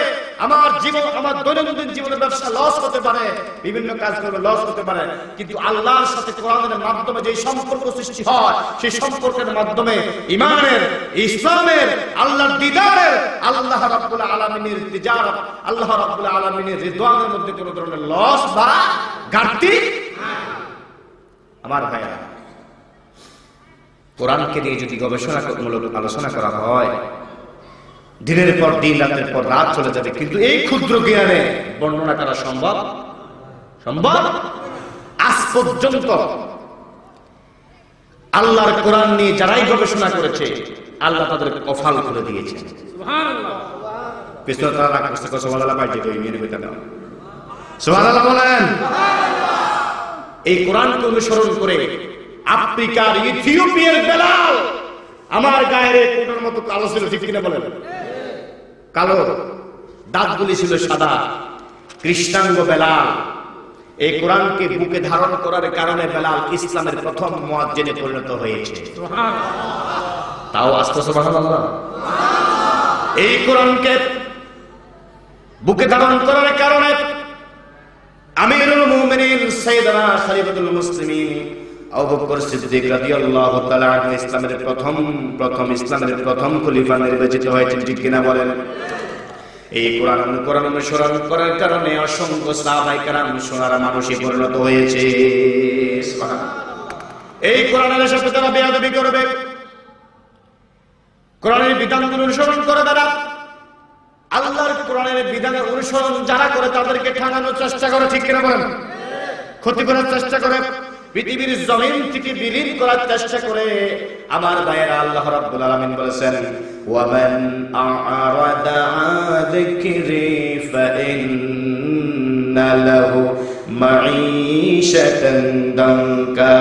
আমার জীবন, আমার দৈনন্দিন জীবনে ব্যবসা লস হতে পারে, বিভিন্ন কাজ করে লস হতে পারে, কিন্তু আল্লাহর সাথে কোরআনের মাধ্যমে যে সম্পর্ক সৃষ্টি হয়, সেই সম্পর্কের মাধ্যমে ইমানের, ইসলামের, আল্লাহর দিদারের, আল্লাহ রাব্বুল আলামিনের তিজারত, আল্লাহ রাব্বুল আলামিনের রিদওয়ানের মধ্যে কোনো ধরনের লস বা ঘাটতি। আমার ভাইরা, কোরআনকে নিয়ে যদি গবেষণামূলক আলোচনা করা হয়, দিনের পর দিন, রাতের পর রাত চলে যাবে, কিন্তু এই ক্ষুদ্র জ্ঞানে বর্ণনা করা সম্ভব সম্ভব? আজ পর্যন্ত আল্লাহর কোরআন নিয়ে যারাই গবেষণা করেছে, আল্লাহ তাদের কফাল করে দিয়েছে। সুবহানাল্লাহ। পিছনে তারা রাগ করছে, সুবহানাল্লাহ পাইছে কই মেনে কইতা না। সুবহানাল্লাহ বলেন। এই কোরআনকে অনুসরণ করে আফ্রিকার ইথিওপিয়ার বেলাল আমার গায়ের কোটের মতো কালো ছিল, ঠিক কিনা বলেন? কালো, দাঁতগুলি ছিল সাদা, কৃষ্ণাঙ্গ বেলাল এই কোরআনকে বুকে ধারণ করার কারণে বেলাল ইসলামের প্রথম মুয়াজ্জিনে পরিণত হয়েছে। তাও আস্তে সুবহানাল্লাহ। এই কোরআনকে বুকে ধারণ করার কারণে আমিরুল মুমিনিন সাইয়েদনা খলিফাতুল মুসলিমিন আবু বকর সিদ্দিক রাদিয়াল্লাহু তাআলা আনহু ইসলামের প্রথম খলিফা নির্বাচিত হয়েছেন, ঠিক কিনা বলেন? এই কোরআন অনুসরণ করার কারণে অসংখ্য সাহাবায়ে কেরাম সোনার মানুষে পরিণত হয়েছে। এই কোরআনের সাথে তারা বেয়াদবি করবে, কোরআনের বিধানগুলো অনুসরণ করে তারা, আল্লাহর কোরআনের বিধানের অনুসরণ যারা করে তাদেরকে ঠানানোর চেষ্টা করে, ঠিক কিনা বলেন? ক্ষতি করার চেষ্টা করে, পৃথিবীর জমিন থেকে বিলীন করার চেষ্টা করে। আমার ভাইয়েরা, আল্লাহ রাব্বুল আলামিন বলেছেন, ওয়ামান আ'রাদা আন যিকরি ফাইন্না লাহু মাঈশাতান দানকা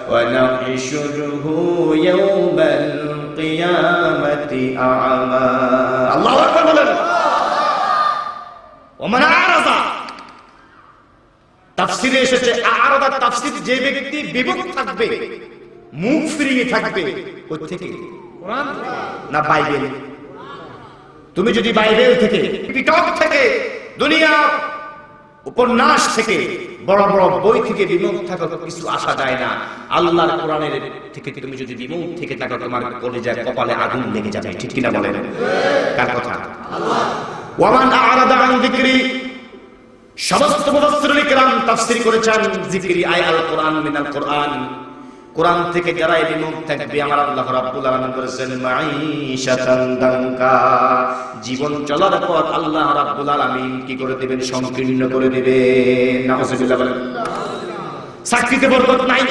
ওয়া নাহশুরুহু ইয়াওমাল কিয়ামাতি আ'মা। আল্লাহু আকবার বলেন। ওয়ামান আ'রাদা, তাফসিরে এসেছে আ'রাদা তাফসির, যে ব্যক্তি বিমুখ থাকবে, মুখ ফিরিয়ে থাকবে, কোথা থেকে? কোরআন না বাইবেল? তুমি যদি বাইবেল থেকে, পিটক থেকে, দুনিয়া উপন্যাস থেকে, বড় বড় বই থেকে বিমুখ থাকো, কিছু আসা যায় না। আল্লাহর কোরআনের থেকে তুমি যদি বিমুখ থেকে থাকো, তোমার কলিজায় কপালে আগুন লেগে যাবে, ঠিক কিনা বলেন? কার কথা? আল্লাহ। ওয়ামান আ'রাদা আন যিকরি, সমস্ত মুফাসসিরুল কিরাম তাফসীর করেছেন, যিকরি আয় আল কোরআন মিনাল কোরআন, কোরআন থেকে যারা বিমুখ থাকবে, আমার আল্লাহ রাব্বুল আলামিন বলেছেন মাঈশাতান দানকা, জীবন চলার পথ আল্লাহ রাব্বুল আলামিন কি করে দিবেন? সংকীর্ণ করে দিবেন। নাউযুবিল্লাহ বলেন। চাকরিতে বরকত নাই,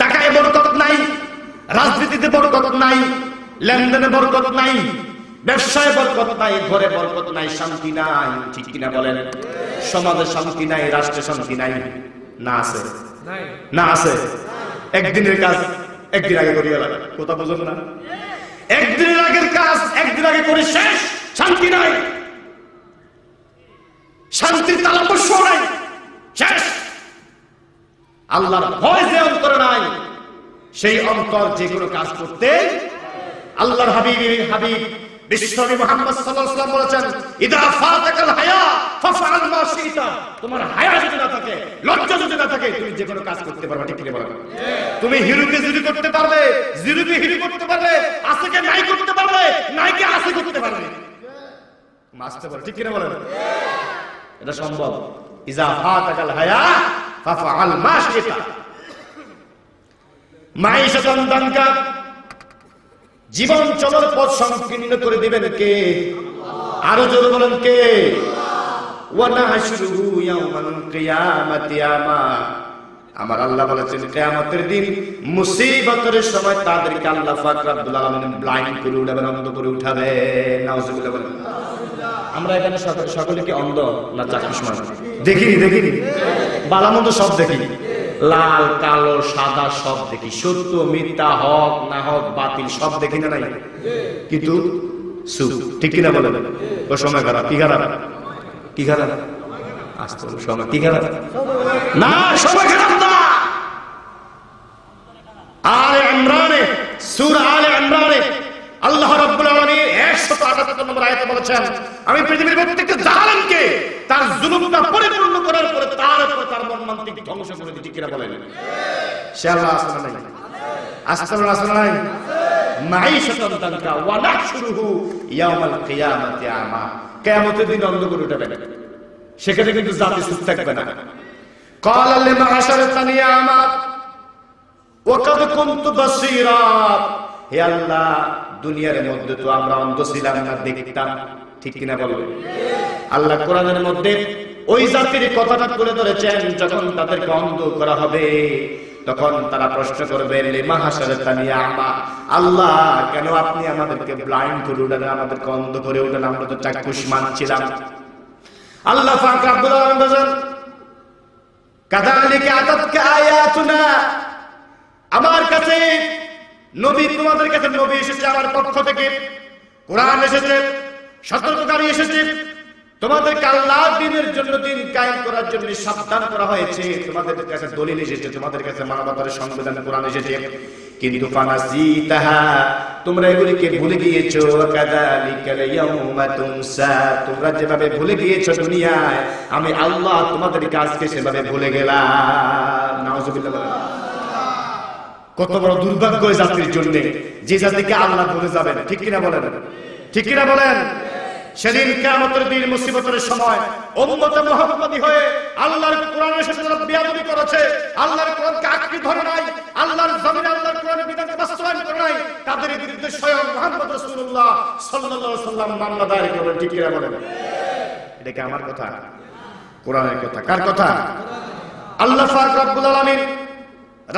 টাকায় বরকত নাই, রাজনীতিতে বরকত নাই, লেনদেনে বরকত নাই, ব্যবসায় বরকত নাই, ঘরে বরকত নাই, শান্তি নাই, ঠিক কিনা বলেন? সমাজে শান্তি নাই, রাষ্ট্রে শান্তি নাই, না আছে? না আছে। একদিনের কাজ একদিন আগে করিয়া লাগে, কথা বুঝুন না? একদিনের আগের কাজ একদিন আগে করে শেষ, শান্তি নাই, শান্তির তালব্য নাই, শেষ। আল্লাহর ভয় যে অন্তরে নাই, সেই অন্তর যে কোনো কাজ করতে, আল্লাহর হাবিব বিশ্বনবী মুহাম্মদ সাল্লাল্লাহু আলাইহি ওয়াসাল্লাম বলেছেন, ইদা ফাতাকাল হায়া ফাফআল মা শিতা, তোমার হায়া যদি না থাকে, লজ্জা যদি না থাকে, তুমি যে কোনো কাজ করতে পারবে, ঠিক কি বলেন? তুমি হিরোকে জিরো করতে পারবে, জিরোকে হিরো করতে পারবে, আসেকে নাই করতে পারবে, নাইকে আসে করতে পারবে, মাসতে পারবে, ঠিক কি বলেন? এটা সম্ভব। ইজা ফাতাকাল হায়া ফাফআল মা শিতা। মাঈশাতান দানকা, জীবন চলার পথ সংকীর্ণ করে দিবেন কে? আরো জোরে বলেন কে? ওয়া নাহশুরুহু ইয়াওমাল কিয়ামাতি আমা, আমার আল্লাহ বলেছেন কিয়ামতের দিন মুসিবতের সময় তাদেরকে আল্লাহ পাক রব্বুল আলামিন ব্লাইন্ড করে উঠাবেন, অন্ধ করে উঠাবেন। নাউযুবিল্লাহ বলেন। আমরা এখানে সকলে কি অন্ধ না চাক্ষুষ্মান? দেখিনি ভালো মন্দ সব দেখি, লাল কালো সাদা সব দেখি, সত্য মিথ্যা, হক না হক, বাতিল সব দেখি না নাই? কিন্তু ঠিক কিনা বলেন? ও সময় খারাপ, কি খারাপ? আসতে বলো সময় কি খারাপ না, সময় খারাপ না। আলে ইমরানে, সূরা আলে ইমরানে আল্লাহ রাব্বুল আলামিন 178 নম্বর আয়াতে বলেছেন, আমি পৃথিবীর প্রত্যেকটা জালেমকে তার জুলুমটা পরিপূর্ণ করার পরে তার উপর তার মর্মান্তিক ধ্বংস করে দিই। ঠিক কিনা বলেন? সে আল্লাহ আসলে নাই, আসলে আসলে নাই। মাইশাতান তানকা ওয়া নাহশুরুহু ইয়াওমাল কিয়ামাতি আমা, কিয়ামতের দিন অন্ধ করে উঠাবেন, সেখানে কিন্তু জাতি সুস্থ থাকবে না। ক্বালা লিমা হাশারতানি আমা ওয়া কাদ কুনতু বাসীরা, হে আল্লাহ দুনিয়ার মধ্যে তো আমরা অন্ধ ছিলাম না, দেখতাম। ঠিক কিনা বলবেন? আল্লাহ কোরআনের মধ্যে ওই জাতির কথাটা তুলে ধরেছেন, যখন তাদেরকে অন্ধ করা হবে তখন তারা প্রশ্ন করবে, লিমা হাশারতানি আমা, আল্লাহ কেন আপনি আমাদেরকে ব্লাইন্ড করে উঠালেন, আমাদেরকে অন্ধ করে উঠালেন, আমরা তো চাক্ষুষ্মান ছিলাম। আল্লাহ পাক রব্বুল আলামিন বলেন, কাযালিকা আতাতকা আয়াতুনা, আমার কাছে নবী, তোমাদের কাছে নবী এসেছে আমার পক্ষ থেকে, কোরআন এসেছে, সতর্ককারী এসেছে, তোমাদেরকে আল্লাহর দ্বীনের জন্য, দ্বীন কায়েম করার জন্য সাবধান করা হয়েছে। তোমাদের কাছে দলিল এসেছে, তোমাদের কাছে মানবতার সংবিধান কোরআন এসেছে, কিন্তু ফানাসিতাহা, তোমরা এগুলিকে ভুলে গিয়েছো। কাযালিকাল ইয়াউমা তুনসা, তোমরা যেভাবে ভুলে গিয়েছো দুনিয়ায়, আমি আল্লাহ তোমাদেরকে আজকে সেভাবে ভুলে গেলাম। নাউযুবিল্লাহ। কত বড় দুর্ভাগ্য এই জাতির জন্য, যে জাতিকে আল্লাহ ভুলে যাবেন। ঠিক কিনা বলেন? ঠিক কিনা বলেন? সেদিন কিয়ামতের দিন মুসিবতের সময় উম্মতে মুহাম্মাদী হয়ে আল্লাহর কোরআনের সাথে যারা বেয়াদবি করেছে, আল্লাহর কোরআনকে আঁকড়ে ধরে নাই, আল্লাহর জমিনে আল্লাহর কোরআনের বিধানকে বাস্তবায়ন করে নাই, তাদের বিরুদ্ধে স্বয়ং মুহাম্মদ রাসূলুল্লাহ সাল্লাল্লাহু আলাইহি ওয়াসাল্লাম মামলা দায়ের করবেন। ঠিক কিনা বলেন? এটা কি আমার কথা? কোরআনের কথা। কার কথা? আল্লাহ পাক রব্বুল আলামিন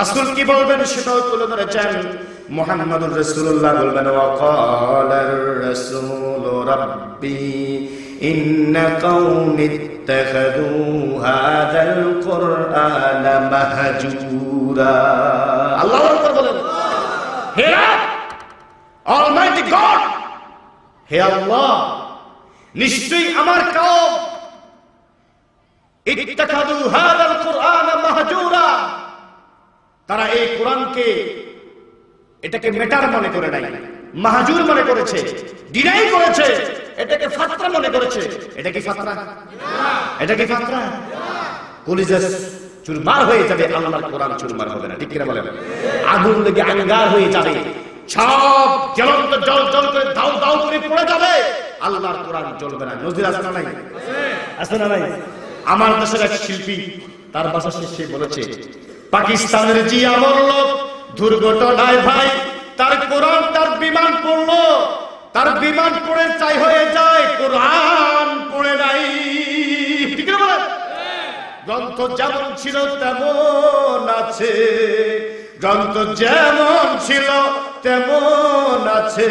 রাসূল কি বলবেন সেটাও তুলে ধরেছেন। মুহাম্মদুর রাসূলুল্লাহ বলবেন, ওয়াকালার রাসূল রাব্বি ইন্না কওমি ইত্তাখাযু হাযাল কুরআনা মাহজুরা। আল্লাহু আকবার বলেন, হে অলমাইটি গড, হে আল্লাহ, নিশ্চয়ই আমার কওম ইত্তাখাযু হাযাল কুরআনা মাহজুরা, তারা এই কোরআনকে এটাকে মেটার মনে করে নাই, মাহজুর মনে করেছে, ডিনাই করেছে, এটাকে ফাতরা মনে করেছে। এটা কি ফাতরা? এটা কি ফাতরা? কলিজা চুরমার হয়ে যাবে, আল্লাহর কোরআন চুরমার হবে না। ঠিক কিনা বলেন? আগুন লেগে আঙ্গার হয়ে যাবে, সব জ্বলন্ত জল জল করে দাউ দাউ করে পড়ে যাবে, আল্লাহর কোরআন জ্বলবে না। নজির আছে না নাই? আছে না নাই? আমার দেশের এক শিল্পী তার ভাষা সে বলেছে, পাকিস্তানের জিয়া মরল দুর্ঘটনায় ভাই, তার কোরআন তার বিমান পড়লো, তার বিমান পড়ে চাই হয়ে যায়, কোরআন পড়ে নাই। ঠিক না? গ্রন্থ যেমন ছিল তেমন আছে, গ্রন্থ যেমন ছিল তেমন আছে,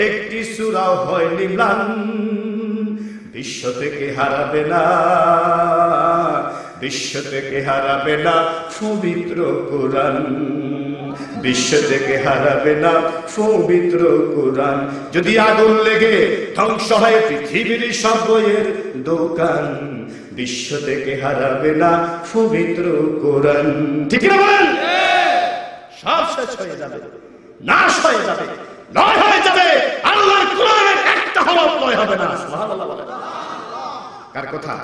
একটি সূরাও হয়নি ম্লান, বিশ্ব থেকে হারাবে না, বিশ্ব থেকে হারাবে না পবিত্র কোরআন, বিশ্ব থেকে হারাবে না পবিত্র কোরআন। যদি আগুন লেগে ধ্বংস হয় পৃথিবীর সব বইয়ের দোকান, বিশ্ব থেকে হারাবে না পবিত্র কোরআন। ঠিক না বলেন? সব শেষ হয়ে যাবে, নাশ হয়ে যাবে, লয় হয়ে যাবে, আল্লাহর কোরআনের একটা হরফ লয় হবে না। সুবহানাল্লাহ বলেন। কার কথা?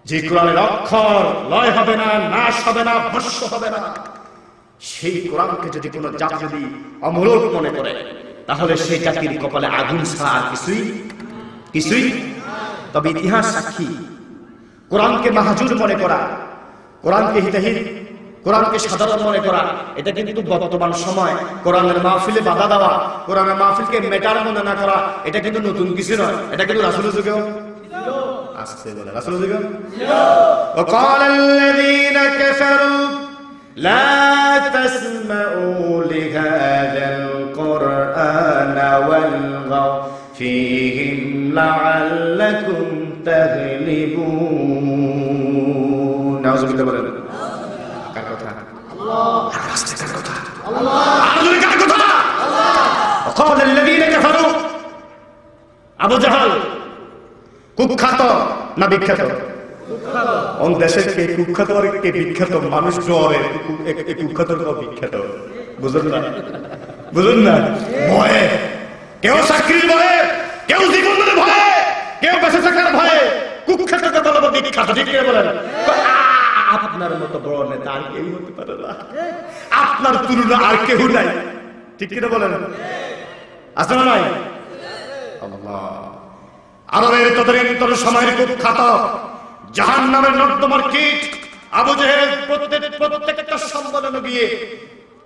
যে কোরআনের অক্ষর লয় হবে না, নাশ হবে না, ভস্ম হবে না, সেই কোরআনকে যদি কোনো জাতি যদি অমূলক মনে করে, তাহলে সেই জাতির কপালে আগুন ছাড়া আর কিছুই। তবে ইতিহাস সাক্ষী, কোরআনকে মাহজুর মনে করা, কোরআনকে হিতাহিত, কোরআনকে সাধারণ মনে করা, এটা কিন্তু বর্তমান সময় কোরআনের মাহফিলে বাধা দেওয়া, কোরআনের মাহফিলকে মেটার মনে না করা, এটা কিন্তু নতুন কিছু নয়, এটা কিন্তু রাসূলের যুগেও আসছে। বলে রাসূলের যুগেও وقال الذين كفروا لا تسمعوا لهذا القرآن والغوا فيهم لعلكم تغلبون. نعوذ بالله বলেন। কার কথা? আল্লাহ। কার কথা? আল্লাহ। আল্লাহর কার কথা? আল্লাহ। وقال الذين كفروا, আবু জাহল কুখ্যাত না বিখ্যাত? অন দেশের কে কুখ্যাত আর কে বিখ্যাত? মানুষ ডরে কুখ্যাত বিখ্যাত, বুঝুন না? বুঝুন না? ভয়ে, কেউ চাকরির ভয়ে, কেউ জীবনের ভয়ে, কেউ বেঁচে থাকার ভয়ে কুখ্যাত কথা বলবো বিখ্যাত। ঠিক করে বলেন, আপনার মতো বড় নেতা আর কেউ হতে পারে না, আপনার তুলনা আর কেউ নাই। ঠিক কিনা বলেন? আছে না নাই? আল্লাহ আরবের তদানীন্তন সময়ের কুখ্যাত জাহান্নামের নর্দমার কীট আবু জেহেল প্রত্যেকটা সম্মেলনে গিয়ে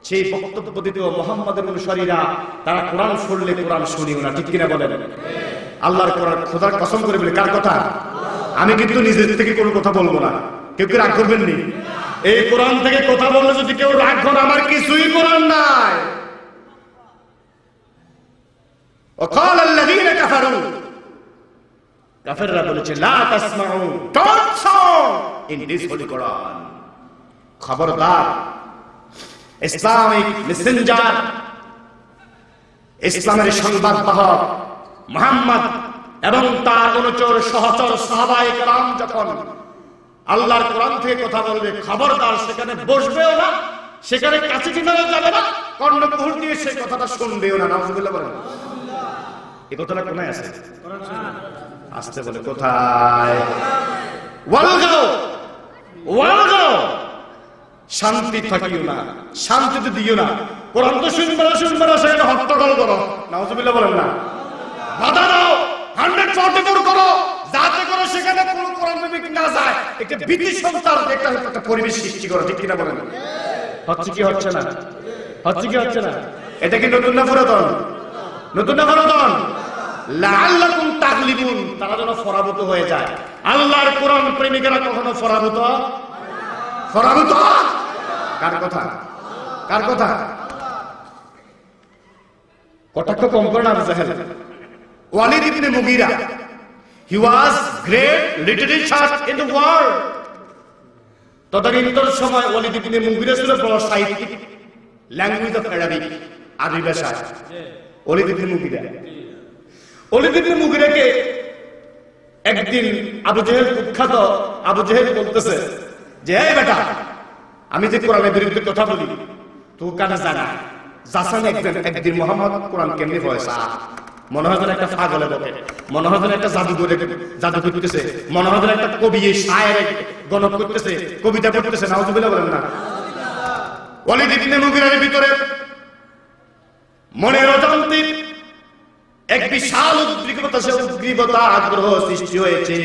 সেই বক্তব্য দিত, মুহাম্মাদের অনুসারীরা তারা কোরআন পড়লে কোরআন শুনিও না। ঠিক কিনা বলেন? আল্লাহর কোরআন খোদার কসম করে বলে, কার কথা? আমি কিন্তু নিজের থেকে কোনো কথা বলবো না, কেউ কি রাগ করবেন নি? এই কোরআন থেকে কথা বললে যদি কেউ রাগ করে, আমার কিছুই কোরআন নাই। وقال الذين كفروا কাফেররা বলেছে লা তাসমাউ, don't sound in this holy Quran. খবরদার, ইসলামিক মেসেঞ্জার, ইসলামের সংবাদবাহক মুহাম্মদ এবং তার অনুচর সহচর সাহাবায়ে কেরাম যখন আল্লাহর কোরআন থেকে কথা বলবে, খবরদার সেখানে বসবেও না, সেখানে কাছে কিনারে যাবে না, কর্ণকুহর দিয়ে সেই কথাটা শুনবেও না। নাউজুবিল্লাহ বলেন। এই কথাটা কোথায় আছে? আসতে বলে কোথায়? ওয়ালগাও, ওয়ালগাও, শান্তি থাকিও না, শান্তি তো দিও না। কোরআন তো শুনবে না, শুনবে না, সেখানে হট্টগোল করো। নাউজুবিল্লাহ বলেন না। বাধা দাও, 144 করো, যাতে করে সেখানে কোনো কোরআন বিবেক না যায়, একটা ভীতি সঞ্চার, একটা পরিবেশ সৃষ্টি করো। ঠিক কিনা বলেন? হচ্ছে কি হচ্ছে না? হচ্ছে কি হচ্ছে না? এটা কি নতুন না পুরাতন? নতুন না পুরাতন? লাআল্লাকুম তাগলিবুন, তারা যেন পরাভূত হয়ে যায়। আল্লাহর কোরআন প্রেমিকেরা কখনো পরাভূত? পরাভূত কার কথা? কার কথা? কটাক্ষ কম করে না আবু জাহেল। ওয়ালিদ ইবনে মুগীরা, he was great literature in the world. তদানীন্তন সময় ওয়ালিদ ইবনে মুগীরা ছিল বড় সাহিত্যিক, ল্যাঙ্গুয়েজ অফ আরবিক, আরবি ভাষা। ওয়ালিদ ইবনে মুগীরা, ওয়ালিদ ইবনে মুগীরাকে একদিন আবু জেহেল, কুখ্যাত আবু জেহেল বলতেছে যে, এই বেটা, আমি যে কোরআনের বিরুদ্ধে কথা বলি তো কানে জানা যাসান একদিন মোহাম্মদ কোরআন কেমনি পয়সা, মনে হয় যেন একটা পাগলে বকে, মনে হয় যেন একটা জাদু করতেছে, মনে হয় যেন একটা কবি শায়ের গণক করতেছে, কবিতা করতেছে। নাউজুবিল্লাহ বলেন না। ওয়ালিদ ইবনে মুগীরার ভিতরে মনের অজান্তে এক বিশাল উদ্গ্রীবতা, আগ্রহ সৃষ্টি হয়েছে।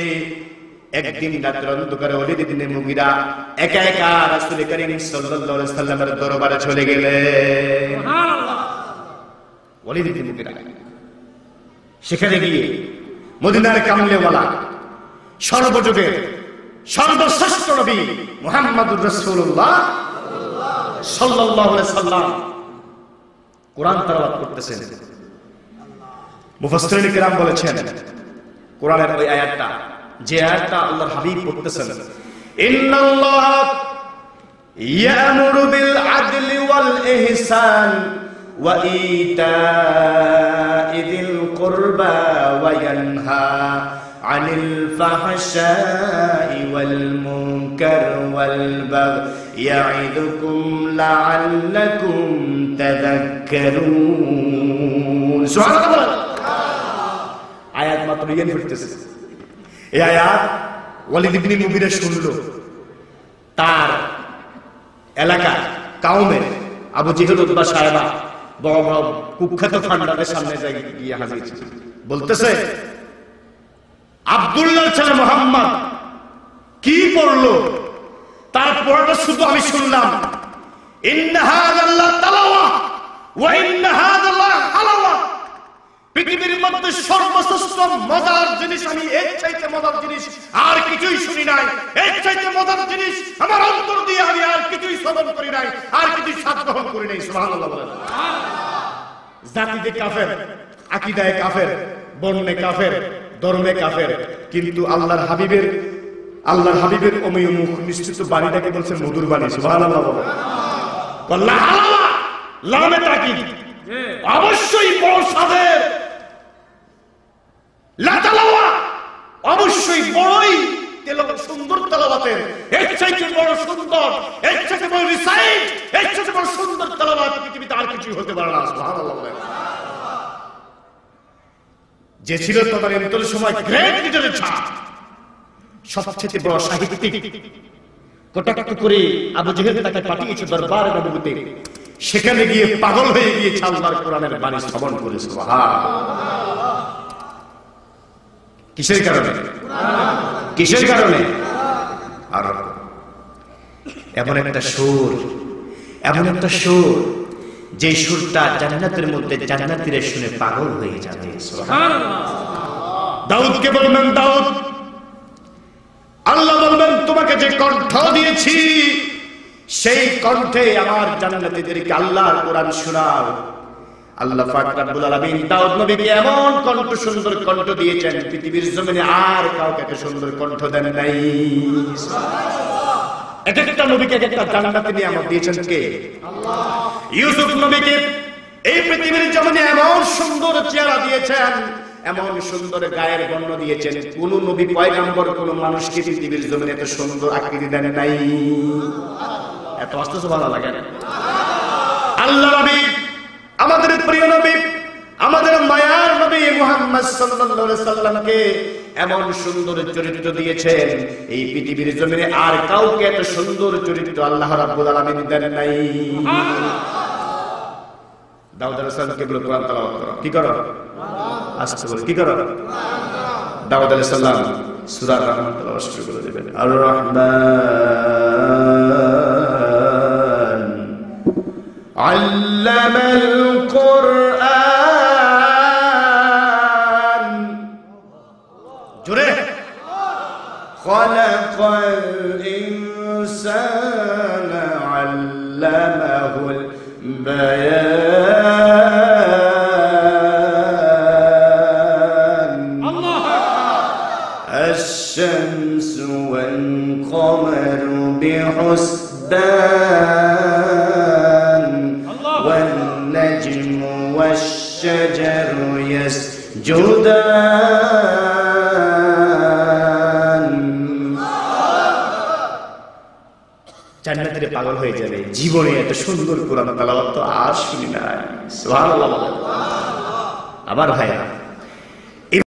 একদিন রাতের অন্ধকারে ওয়ালিদ ইবনে মুগীরা একা একা রাসূল করিম সাল্লাল্লাহু আলাইহি সাল্লামের দরবারে চলে গেলেন। সুবহানাল্লাহ। ওয়ালিদ ইবনে মুগীরা সেখানে গিয়ে মদিনার কামলেওয়ালা, সর্বযুগের সর্বশ্রেষ্ঠ নবী মুহাম্মদুর রাসূলুল্লাহ সাল্লাল্লাহু আলাইহি সাল্লাম কোরআন তেলাওয়াত করতেছেন। মুফাসসিরিন কিরাম বলেছেন, কোরআনের ওই আয়াতটা, যে আয়াতটা আল্লাহর হাবিব পড়তেছেন, ইন্নাল্লাহা ইয়ামুরু বিল আদলি ওয়াল ইহসান ওয়া ইতা'i যিল কুরবা ওয়া ইয়ানহা আনিল ফাহশাই ওয়াল মুনকার ওয়াল বাগই ইয়া'iদুকুম লাআল্লাকুম তাযাক্কারুন। সুবহানাল্লাহ। আয়াত মাত্র ইয়ান পড়তেছে। এই আয়াত ওয়ালিদ ইবনে মুগীরা শুনলো, তার এলাকা কাউমের আবু জেহেল, উতবা, সায়বা বড় বড় কুখ্যাত ফান্ডারের সামনে গিয়ে হাজির, বলতেছে, আব্দুল্লাহর ছেলে মুহাম্মদ কি পড়লো, তার পড়াটা শুধু আমি শুনলাম, ইন্না হাযাল্লাহ তালাওয়া ওয়া ইন্না হাযাল্লাহ হালাওয়া। পৃথিবীর মধ্যে সর্বশ্রেষ্ঠ মজার জিনিস আমি এর চাইতে মজার জিনিস আর কিছুই শুনি নাই, এর চাইতে মজার জিনিস আমার অন্তর দিয়ে আমি আর কিছুই শ্রবণ করি নাই, আর কিছুই স্বাদ গ্রহণ করি নাই। সুবহানাল্লাহ বলেন। জাতিতে কাফের, আকীদায়ে কাফের, বর্ণে কাফের, ধর্মে কাফের, কিন্তু আল্লাহর হাবিবের অমীয় মুখ নিশ্চিত বাণীটাকে বলছেন মধুর বাণী। সুবহানাল্লাহ বলেন। আল্লাহ আল্লাহ লামে তাকিদ, অবশ্যই বড় সাদের, লাতালাওয়া অবশ্যই বড়ই সুন্দর তেলাওয়াতের, এর চাইতে বড় সুন্দর, এর চাইতে বড় রিসাইট, এর চাইতে বড় সুন্দর তেলাওয়াত পৃথিবীতে আর কিছু হতে পারে না। সুবহানাল্লাহ। যে ছিল তাদের এমতল সময় গ্রেট লিটারেচার, সবচেয়ে বড় সাহিত্যিক, কটাক্ষ করে আবু জেহেল তাকে পাঠিয়েছে দরবারে নবুয়তে, সেখানে গিয়ে পাগল হয়ে গিয়েছে আল্লাহর কোরআনের বাণী শ্রবণ করে। সুবহানাল্লাহ। কিসের কারণে? কিসের কারণে? আর এমন একটা সুর, এমন একটা সুর, যে সুরটা জান্নাতের মধ্যে জান্নাতীরা শুনে পাগল হয়ে যাবে। সুবহানাল্লাহ। দাউদকে বলবেন, দাউদ, আল্লাহ বলবেন তোমাকে যে কণ্ঠ দিয়েছি সেই কণ্ঠে আমার জান্নাতীদেরকে আল্লাহর কোরআন শোনাও। আল্লাহ পাক রব্বুল আলামিন দাউদ নবীকে এমন কণ্ঠ, সুন্দর কণ্ঠ দিয়েছেন, পৃথিবীর জমিনে আর কাউকে এত সুন্দর কণ্ঠ দেন নাই। এক একটা নবীকে এক একটা জান্নাতের নিয়ামত দিয়েছেন কে? আল্লাহ। ইউসুফ নবীকে এই পৃথিবীর জমিনে এমন সুন্দর চেহারা দিয়েছেন, এমন সুন্দর গায়ের বর্ণ দিয়েছেন, কোন নবী পয়গম্বর কোন মানুষকে পৃথিবীর জমিনে এত সুন্দর আকৃতি দেন নাই। এত আস্তে ভালো লাগে না? আল্লাহ নবী, আমাদের প্রিয় নবী, আমাদের মায়ার নবী মুহাম্মদ সাল্লাল্লাহু আলাইহি সাল্লামকে এমন সুন্দর চরিত্র দিয়েছেন, এই পৃথিবীর জমিনে আর কাউকে এত সুন্দর চরিত্র আল্লাহ রাব্বুল আলামিন দেন নাই। দাউদ আলাইহিস সালামকে বলে কোরআন তেলাওয়াত করো। কি করো? আস্তে বলে কি করো? দাউদ আলাইহিস সালাম সূরা আর-রহমান তেলাওয়াত শুরু করে দিবেন। আর-রহমান আল্লামাল কুরআন, জোরে, খালাকাল ইনসানা আল্লামাহুল বায়ান, আশ-শামসু ওয়াল কমারু বিহুসবান, ওয়ান নাজমু ওয়াশ-শাজারু ইয়াসজুদান। জান্নাতীরা পাগল হয়ে যাবে, জীবনে এত সুন্দর কোরআন তেলাওয়াত তো আর শুনি নাই। সুবহানাল্লাহ। আমার ভাইরা,